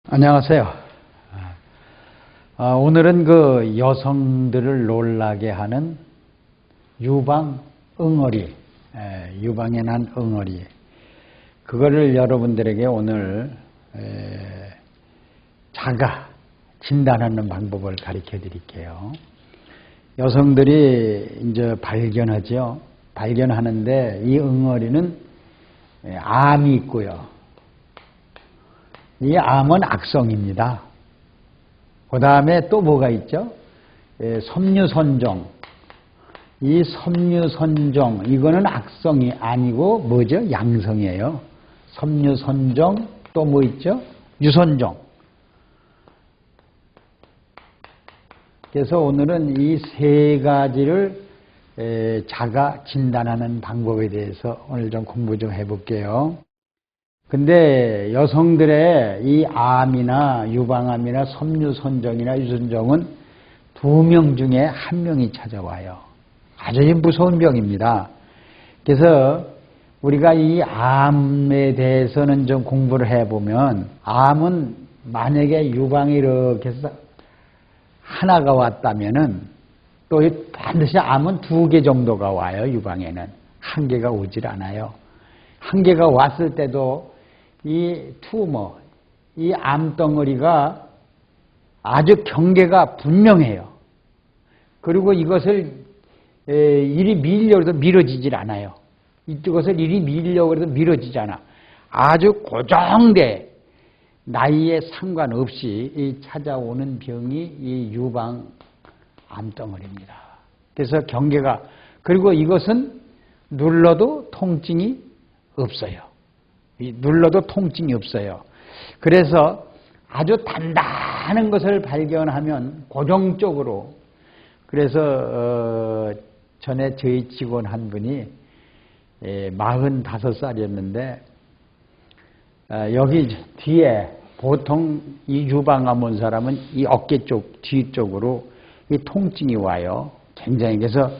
안녕하세요. 오늘은 그 여성들을 놀라게 하는 유방 응어리, 유방에 난 응어리, 그거를 여러분들에게 오늘 자가 진단하는 방법을 가르쳐 드릴게요. 여성들이 이제 발견하죠. 발견하는데 이 응어리는 암이 있고요. 이 암은 악성입니다. 그 다음에 또 뭐가 있죠? 섬유선종. 이 섬유선종, 이거는 악성이 아니고 뭐죠? 양성이에요. 섬유선종, 또 뭐 있죠? 유선종. 그래서 오늘은 이 세 가지를 자가 진단하는 방법에 대해서 오늘 좀 공부 좀 해볼게요. 근데 여성들의 이 암이나 유방암이나 섬유선종이나 유선종은 2명 중에 1명이 찾아와요. 아주 무서운 병입니다. 그래서 우리가 이 암에 대해서는 좀 공부를 해보면, 암은 만약에 유방이 이렇게 해서 하나가 왔다면은 또 반드시 암은 2개 정도가 와요. 유방에는 1개가 오질 않아요. 1개가 왔을 때도 이 투머, 이 암덩어리가 아주 경계가 분명해요. 그리고 이것을 이리 밀려고 해도 미뤄지질 않아요. 이것을 이리 밀려고 해도 미뤄지지 않아. 아주 고정돼, 나이에 상관없이 찾아오는 병이 이 유방 암덩어리입니다. 그래서 경계가, 그리고 이것은 눌러도 통증이 없어요. 눌러도 통증이 없어요. 그래서 아주 단단한 것을 발견하면 고정적으로, 그래서 전에 저희 직원 한 분이 45살이었는데 여기 뒤에, 보통 이 유방암 온 사람은 이 어깨 쪽 뒤쪽으로 이 통증이 와요. 굉장히. 그래서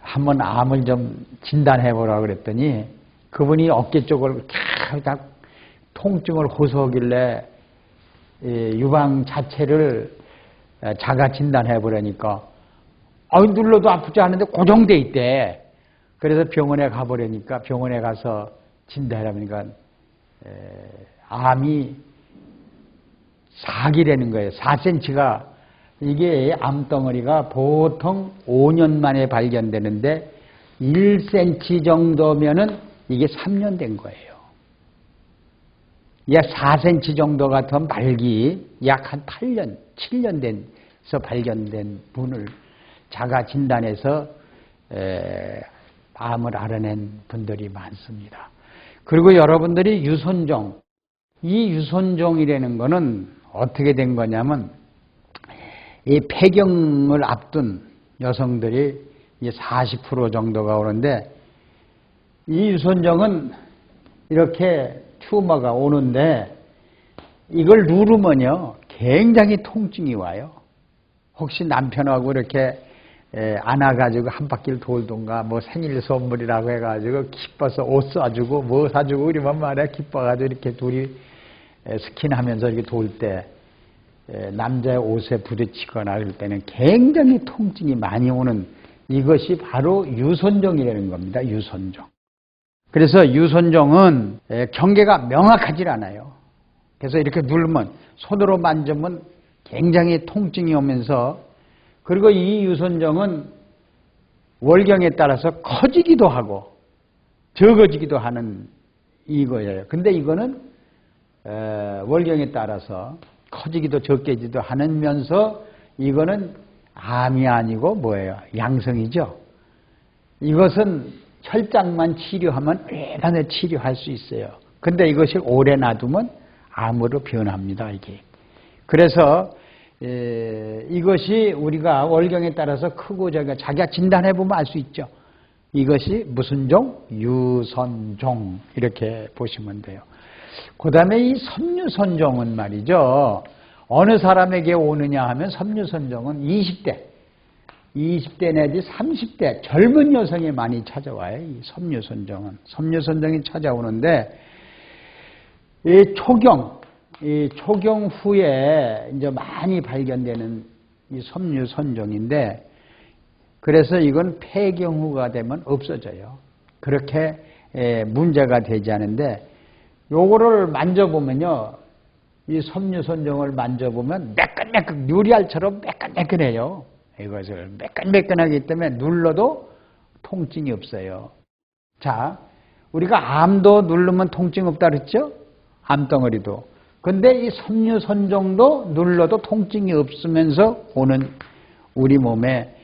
한번 암을 좀 진단해 보라고 그랬더니 그분이 어깨 쪽을 다 통증을 호소하길래 유방 자체를 자가 진단해 보라니까 눌러도 아프지 않은데 고정돼 있대. 그래서 병원에 가보려니까, 병원에 가서 진단해 보니까 암이 4기라는 거예요. 4cm가, 이게 암덩어리가 보통 5년 만에 발견되는데 1cm 정도면은 이게 3년 된 거예요. 약 4cm 정도 같은 말기, 약 한 8년, 7년 돼서 발견된 분을 자가 진단해서 암을 알아낸 분들이 많습니다. 그리고 여러분들이 유선종, 이 유선종이라는 거는 어떻게 된 거냐면, 이 폐경을 앞둔 여성들이 40% 정도가 오는데, 이 유선종은 이렇게 튜머가 오는데 이걸 누르면요 굉장히 통증이 와요. 혹시 남편하고 이렇게 안아가지고 한 바퀴를 돌던가, 뭐 생일 선물이라고 해가지고 기뻐서 옷 사주고 뭐 사주고 그러면 말이야, 기뻐가지고 이렇게 둘이 스킨하면서 이렇게 돌 때 남자의 옷에 부딪히거나 그럴 때는 굉장히 통증이 많이 오는, 이것이 바로 유선종이라는 겁니다. 유선종. 그래서 유선종은 경계가 명확하지 않아요. 그래서 이렇게 누르면, 손으로 만지면 굉장히 통증이 오면서, 그리고 이 유선종은 월경에 따라서 커지기도 하고 적어지기도 하는 이거예요. 근데 이거는 월경에 따라서 커지기도 적게지도 하면서, 이거는 암이 아니고 뭐예요? 양성이죠. 이것은 혈장만 치료하면 오래간에 치료할 수 있어요. 근데 이것이 오래 놔두면 암으로 변합니다, 이게. 그래서 이것이 우리가 월경에 따라서 크고 자기가 진단해 보면 알 수 있죠. 이것이 무슨 종? 유선종, 이렇게 보시면 돼요. 그 다음에 이 섬유선종은 말이죠, 어느 사람에게 오느냐 하면, 섬유선종은 20대 내지 30대 젊은 여성이 많이 찾아와요. 이 섬유선종은. 섬유선종이 찾아오는데, 이 초경, 이 초경 후에 이제 많이 발견되는 이 섬유선종인데, 그래서 이건 폐경 후가 되면 없어져요. 그렇게 문제가 되지 않은데, 요거를 만져보면요, 이 섬유선종을 만져보면 매끈매끈, 유리알처럼 매끈매끈해요. 이것을 매끈매끈하기 때문에 눌러도 통증이 없어요. 자, 우리가 암도 누르면 통증 없다 그랬죠? 암덩어리도. 근데 이 섬유선종도 눌러도 통증이 없으면서 오는 우리 몸에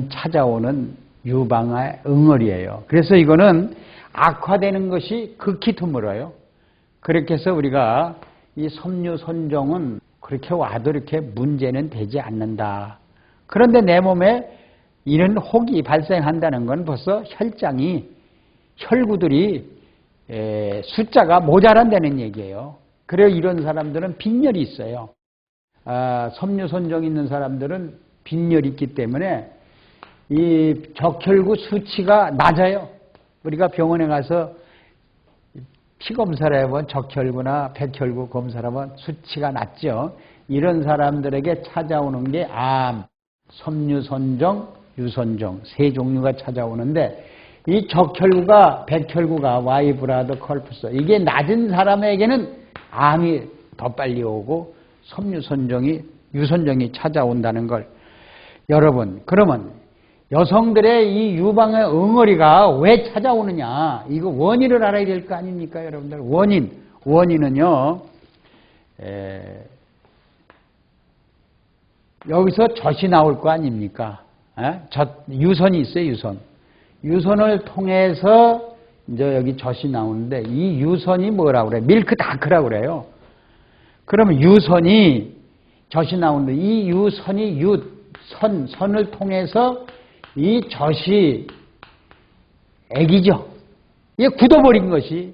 찾아오는 유방의 응어리예요. 그래서 이거는 악화되는 것이 극히 드물어요. 그렇게 해서 우리가 이 섬유선종은 그렇게 와도 이렇게 문제는 되지 않는다. 그런데 내 몸에 이런 혹이 발생한다는 건 벌써 혈구들이 숫자가 모자란다는 얘기예요. 그래서 이런 사람들은 빈혈이 있어요. 섬유선종 있는 사람들은 빈혈이 있기 때문에 이 적혈구 수치가 낮아요. 우리가 병원에 가서 피검사를 해보면 적혈구나 백혈구 검사를 하면 수치가 낮죠. 이런 사람들에게 찾아오는 게 암, 섬유선종, 유선종 세 종류가 찾아오는데, 이 적혈구가 백혈구가 와이브라드 컬프스, 이게 낮은 사람에게는 암이 더 빨리 오고 섬유선종이 유선종이 찾아온다는 걸, 여러분, 그러면 여성들의 이 유방의 응어리가 왜 찾아오느냐, 이거 원인을 알아야 될 거 아닙니까, 여러분들? 원인은요, 여기서 젖이 나올 거 아닙니까? 유선이 있어요, 유선을 통해서 이제 여기 젖이 나오는데, 이 유선이 뭐라고 그래요? 밀크다크라고 그래요. 그러면 유선이 젖이 나오는데, 이 유선이 선을 통해서 이 젖이 액이죠. 이게 굳어버린 것이,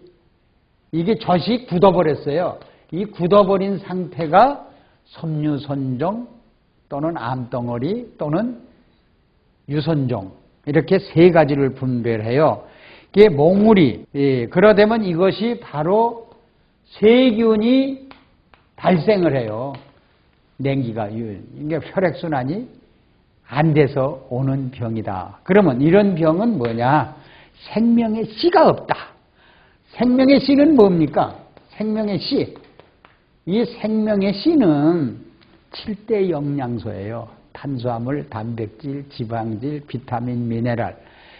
이게 젖이 굳어버렸어요. 이 굳어버린 상태가 섬유선종 또는 암덩어리 또는 유선종, 이렇게 세 가지를 분별해요. 이게 몽우리. 그러되면 이것이 바로 세균이 발생을 해요. 냉기가, 이게 혈액순환이 안 돼서 오는 병이다. 그러면 이런 병은 뭐냐? 생명의 씨가 없다. 생명의 씨는 뭡니까? 생명의 씨. 이 생명의 씨는 7대 영양소예요. 탄수화물, 단백질, 지방질, 비타민, 미네랄,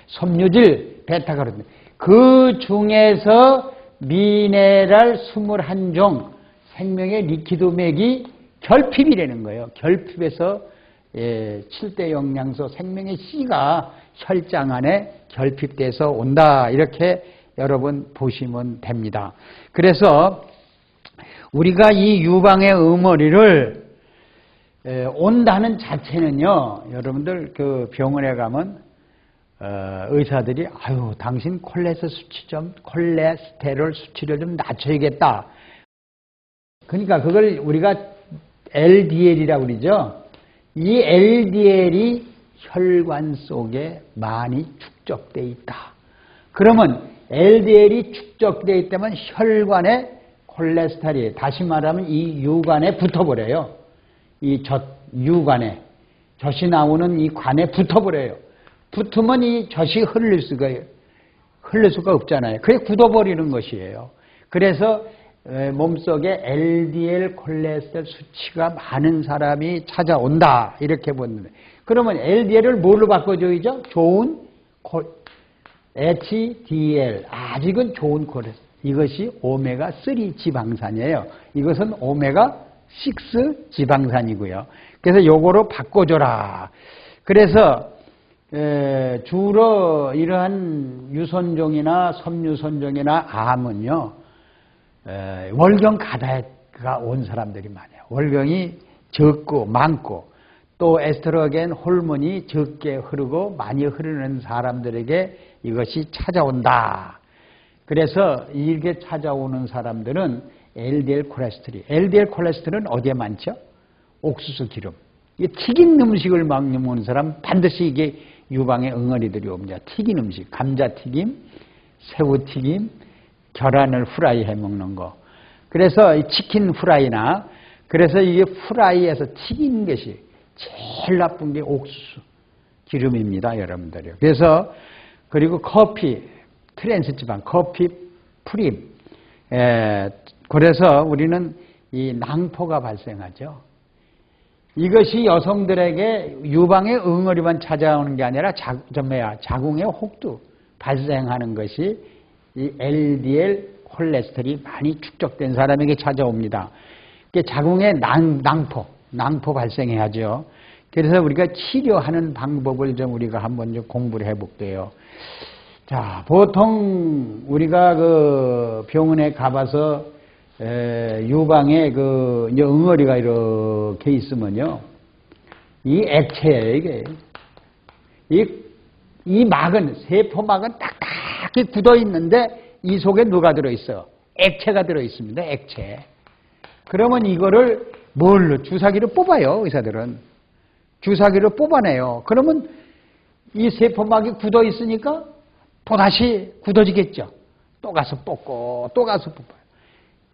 섬유질, 베타카로틴. 그 중에서 미네랄 21종, 생명의 리퀴드맥이 결핍이라는 거예요. 결핍에서 7대 영양소 생명의 C가 혈장 안에 결핍돼서 온다. 이렇게 여러분 보시면 됩니다. 그래서 우리가 이 유방의 응어리를 온다는 자체는요, 여러분들 그 병원에 가면 의사들이 아유, 당신 콜레스테롤 수치를 좀 낮춰야겠다. 그러니까 그걸 우리가 LDL이라고 그러죠. 이 LDL이 혈관 속에 많이 축적되어 있다. 그러면 LDL이 축적되어 있다면 혈관에 콜레스테롤이, 다시 말하면 이 유관에 붙어버려요. 이 유관에, 젖이 나오는 이 관에 붙어버려요. 붙으면 이 젖이 흐를 수가 없잖아요. 그게 굳어버리는 것이에요. 그래서 몸속에 LDL 콜레스테롤 수치가 많은 사람이 찾아온다. 이렇게 보는데, 그러면 LDL을 뭘로 바꿔줘야죠? 좋은 HDL, 아직은 좋은 콜레스테롤. 이것이 오메가3 지방산이에요. 이것은 오메가6 지방산이고요. 그래서 요거로 바꿔줘라. 그래서 주로 이러한 유선종이나 섬유선종이나 암은요, 월경 가다가 온 사람들이 많아요. 월경이 적고 많고, 또 에스트로겐 호르몬이 적게 흐르고 많이 흐르는 사람들에게 이것이 찾아온다. 그래서 이렇게 찾아오는 사람들은 LDL 콜레스테롤은 어디에 많죠? 옥수수 기름. 이게 튀긴 음식을 막 먹는 사람 반드시 이게 유방의 응어리들이 옵니다. 튀긴 음식, 감자튀김, 새우튀김, 계란을 후라이 해 먹는 거. 그래서 이 치킨 후라이나 그래서 이게 후라이에서 튀긴 것이 제일 나쁜 게 옥수수 기름입니다, 여러분들요. 그래서 그리고 커피 트랜스 지방, 커피 프림. 그래서 우리는 이 낭포가 발생하죠. 이것이 여성들에게 유방의 응어리만 찾아오는 게 아니라 자궁의 혹도 발생하는 것이 이 LDL 콜레스테롤이 많이 축적된 사람에게 찾아옵니다. 자궁의 낭포 발생해야죠. 그래서 우리가 치료하는 방법을 좀 우리가 한번 좀 공부를 해볼게요. 자, 보통 우리가 그 병원에 가봐서 유방에 그 응어리가 이렇게 있으면요, 이 액체예요, 이게. 이 막은, 세포막은 딱딱히 굳어 있는데 이 속에 누가 들어있어요? 액체가 들어있습니다, 액체. 그러면 이거를 뭘로? 주사기로 뽑아요, 의사들은. 주사기로 뽑아내요. 그러면 이 세포막이 굳어 있으니까 또다시 굳어지겠죠. 또 가서 뽑고, 또 가서 뽑아요.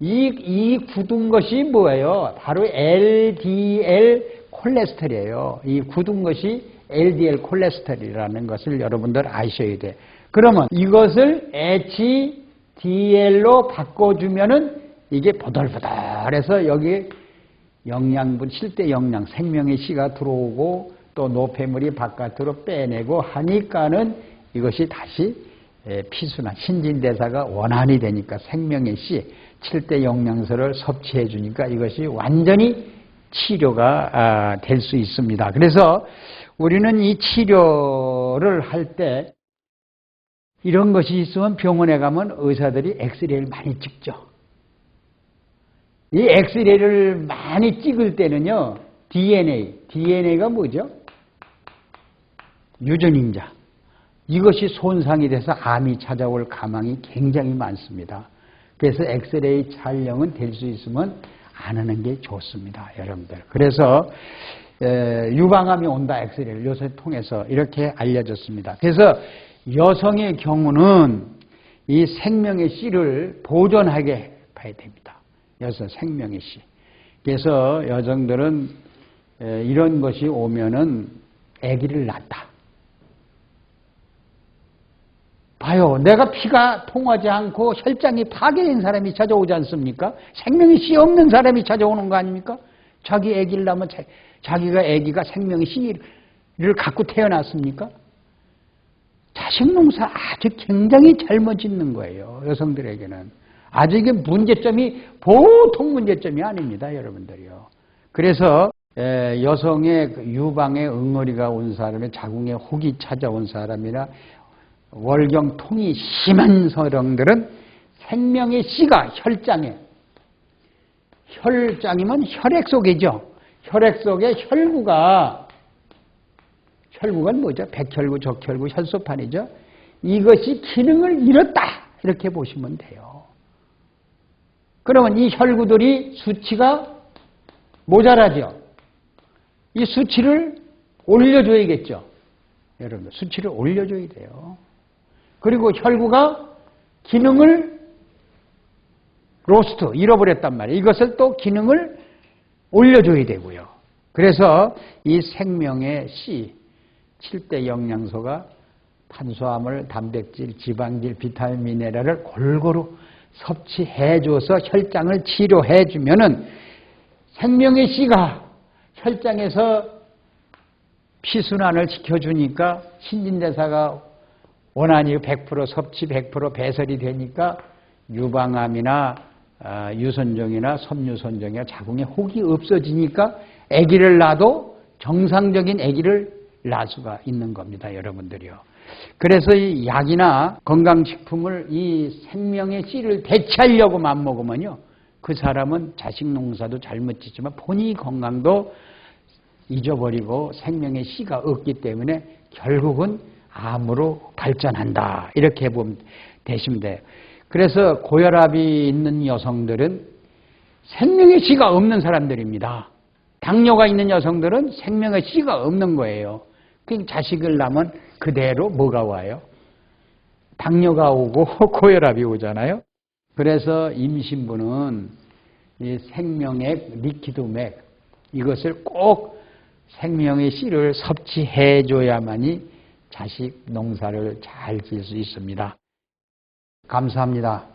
이 굳은 것이 뭐예요? 바로 LDL 콜레스테롤이에요. 이 굳은 것이 LDL 콜레스테롤이라는 것을 여러분들 아셔야 돼. 그러면 이것을 HDL로 바꿔주면은 이게 보들보들해서 여기 영양분, 실대 영양, 생명의 씨가 들어오고 또 노폐물이 바깥으로 빼내고 하니까는 이것이 다시 피순환, 신진대사가 원활히 되니까 생명의 씨, 7대 영양소를 섭취해 주니까 이것이 완전히 치료가 될 수 있습니다. 그래서 우리는 이 치료를 할 때 이런 것이 있으면 병원에 가면 의사들이 엑스레이를 많이 찍죠. 이 엑스레이를 많이 찍을 때는요, DNA가 뭐죠? 유전인자. 이것이 손상이 돼서 암이 찾아올 가망이 굉장히 많습니다. 그래서 엑스레이 촬영은 될 수 있으면 안 하는 게 좋습니다, 여러분들. 그래서 유방암이 온다 엑스레이를 요새 통해서 이렇게 알려졌습니다. 그래서 여성의 경우는 이 생명의 씨를 보존하게 봐야 됩니다. 여성 생명의 씨. 그래서 여성들은 이런 것이 오면은 아기를 낳다. 봐요. 내가 피가 통하지 않고 혈장이 파괴된 사람이 찾아오지 않습니까? 생명의 씨 없는 사람이 찾아오는 거 아닙니까? 자기 아기를 낳으면 자기가 아기가 생명의 씨를 갖고 태어났습니까? 자식 농사 아주 굉장히 잘못 짓는 거예요. 여성들에게는. 아주 이게 문제점이 보통 문제점이 아닙니다. 여러분들이요. 그래서 여성의 유방에 응어리가 온 사람의 자궁에 혹이 찾아온 사람이나 월경통이 심한 여성들은 생명의 씨가 혈장이면 혈액 속이죠. 혈액 속에 혈구가 뭐죠? 백혈구, 적혈구, 혈소판이죠. 이것이 기능을 잃었다. 이렇게 보시면 돼요. 그러면 이 혈구들이 수치가 모자라죠. 이 수치를 올려줘야겠죠. 여러분, 수치를 올려줘야 돼요. 그리고 혈구가 기능을 잃어버렸단 말이에요. 이것을 또 기능을 올려줘야 되고요. 그래서 이 생명의 씨, 7대 영양소가 탄수화물, 단백질, 지방질, 비타민, 미네랄을 골고루 섭취해줘서 혈장을 치료해주면은 생명의 씨가 혈장에서 피순환을 시켜주니까 신진대사가 원활히 100% 섭취, 100% 배설이 되니까 유방암이나 유선종이나 섬유선종이나 자궁에 혹이 없어지니까 아기를 낳아도 정상적인 아기를 낳을 수가 있는 겁니다, 여러분들이요. 그래서 이 약이나 건강식품을 이 생명의 씨를 대체하려고 맘먹으면요, 그 사람은 자식 농사도 잘못 짓지만 본인이 건강도 잊어버리고 생명의 씨가 없기 때문에 결국은 암으로 발전한다. 이렇게 보면 되시면 돼요. 그래서 고혈압이 있는 여성들은 생명의 씨가 없는 사람들입니다. 당뇨가 있는 여성들은 생명의 씨가 없는 거예요. 그 자식을 낳으면 그대로 뭐가 와요? 당뇨가 오고 고혈압이 오잖아요. 그래서 임신부는 이 생명액, 리퀴드맥 이것을 꼭 생명의 씨를 섭취해 줘야만이 자식 농사를 잘 지을 수 있습니다. 감사합니다.